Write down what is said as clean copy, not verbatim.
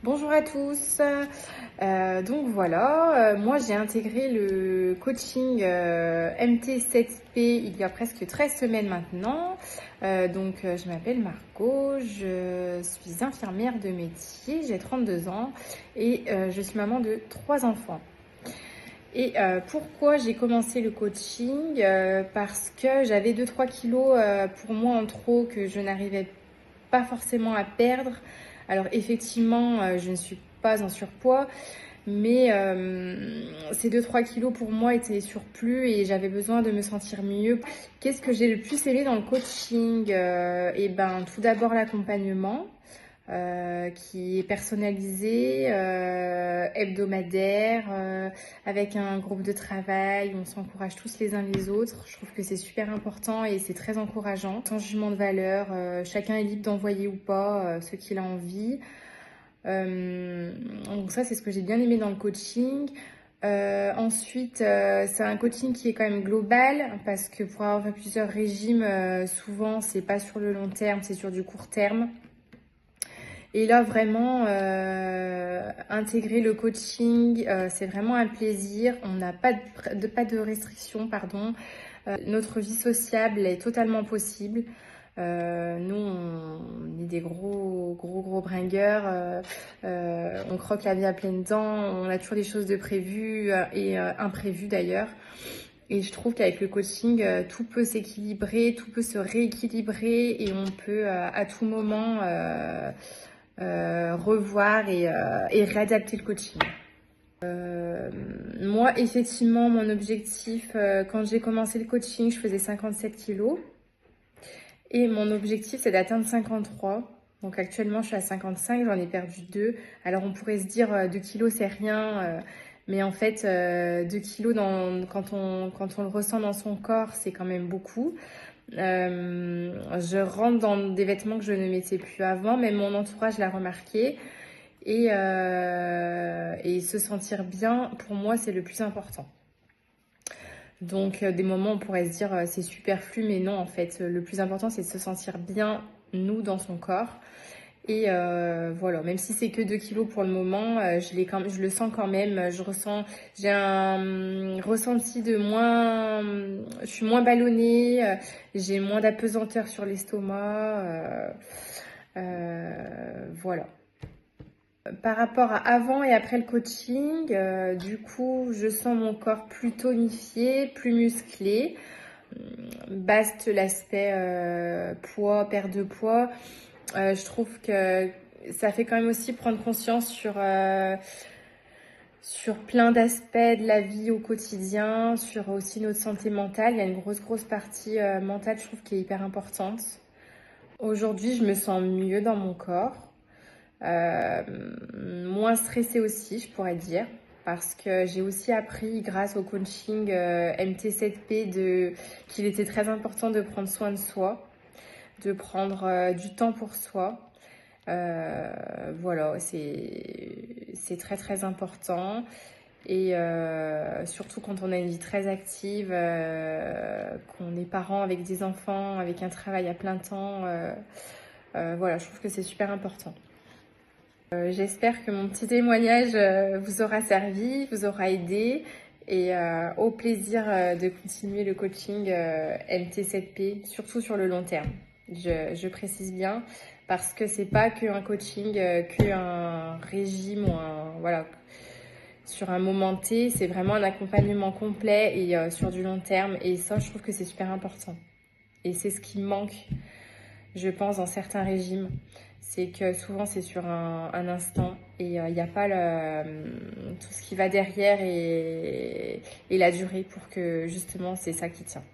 Bonjour à tous. Donc voilà, moi j'ai intégré le coaching MT7P il y a presque 13 semaines maintenant. Je m'appelle Margot, je suis infirmière de métier, j'ai 32 ans et je suis maman de 3 enfants. Et pourquoi j'ai commencé le coaching? Parce que j'avais 2-3 kilos pour moi en trop que je n'arrivais pas forcément à perdre. Alors effectivement, je ne suis pas en surpoids, mais ces 2-3 kilos pour moi étaient surplus et j'avais besoin de me sentir mieux. Qu'est-ce que j'ai le plus aimé dans le coaching? Tout d'abord l'accompagnement. Qui est personnalisé, hebdomadaire, avec un groupe de travail, on s'encourage tous les uns les autres. Je trouve que c'est super important et c'est très encourageant. Sans jugement de valeur, chacun est libre d'envoyer ou pas ce qu'il a envie. Donc ça, c'est ce que j'ai bien aimé dans le coaching. Ensuite, c'est un coaching qui est quand même global parce que pour avoir fait plusieurs régimes, souvent c'est pas sur le long terme, c'est sur du court terme. Et là, vraiment, intégrer le coaching, c'est vraiment un plaisir. On n'a pas de restrictions, pardon. Notre vie sociable est totalement possible. Nous, on est des gros bringueurs. On croque la vie à pleines dents. On a toujours des choses de prévues et imprévues d'ailleurs. Et je trouve qu'avec le coaching, tout peut s'équilibrer, tout peut se rééquilibrer et on peut à tout moment revoir et réadapter le coaching. Moi, effectivement, mon objectif, quand j'ai commencé le coaching, je faisais 57 kilos. Et mon objectif, c'est d'atteindre 53. Donc actuellement, je suis à 55, j'en ai perdu 2. Alors on pourrait se dire 2 kilos, c'est rien. Mais en fait, 2 kilos, quand on le ressent dans son corps, c'est quand même beaucoup. Je rentre dans des vêtements que je ne mettais plus avant, même mon entourage l'a remarqué. Et se sentir bien, pour moi, c'est le plus important. Donc, des moments, on pourrait se dire c'est superflu, mais non, en fait, le plus important, c'est de se sentir bien, nous, dans son corps. Et voilà, même si c'est que 2 kilos pour le moment, je le sens quand même. J'ai un ressenti de moins, je suis moins ballonnée, j'ai moins d'apesanteur sur l'estomac, voilà. Par rapport à avant et après le coaching, du coup, je sens mon corps plus tonifié, plus musclé. Baste l'aspect poids, perte de poids. Je trouve que ça fait quand même aussi prendre conscience sur plein d'aspects de la vie au quotidien, sur aussi notre santé mentale. Il y a une grosse partie mentale, je trouve, qui est hyper importante. Aujourd'hui, je me sens mieux dans mon corps. Moins stressée aussi, je pourrais dire, parce que j'ai aussi appris grâce au coaching MT7P qu'il était très important de prendre soin de soi, de prendre du temps pour soi. Voilà, c'est très important. Et surtout quand on a une vie très active, qu'on est parent avec des enfants, avec un travail à plein temps, voilà, je trouve que c'est super important. J'espère que mon petit témoignage vous aura servi, vous aura aidé et au plaisir de continuer le coaching MT7P, surtout sur le long terme. Je précise bien parce que c'est pas qu'un coaching, qu'un régime ou voilà, sur un moment T, c'est vraiment un accompagnement complet et sur du long terme et ça, je trouve que c'est super important. Et c'est ce qui manque, je pense, dans certains régimes. C'est que souvent c'est sur un instant et il n'y a pas tout ce qui va derrière et la durée pour que justement c'est ça qui tient.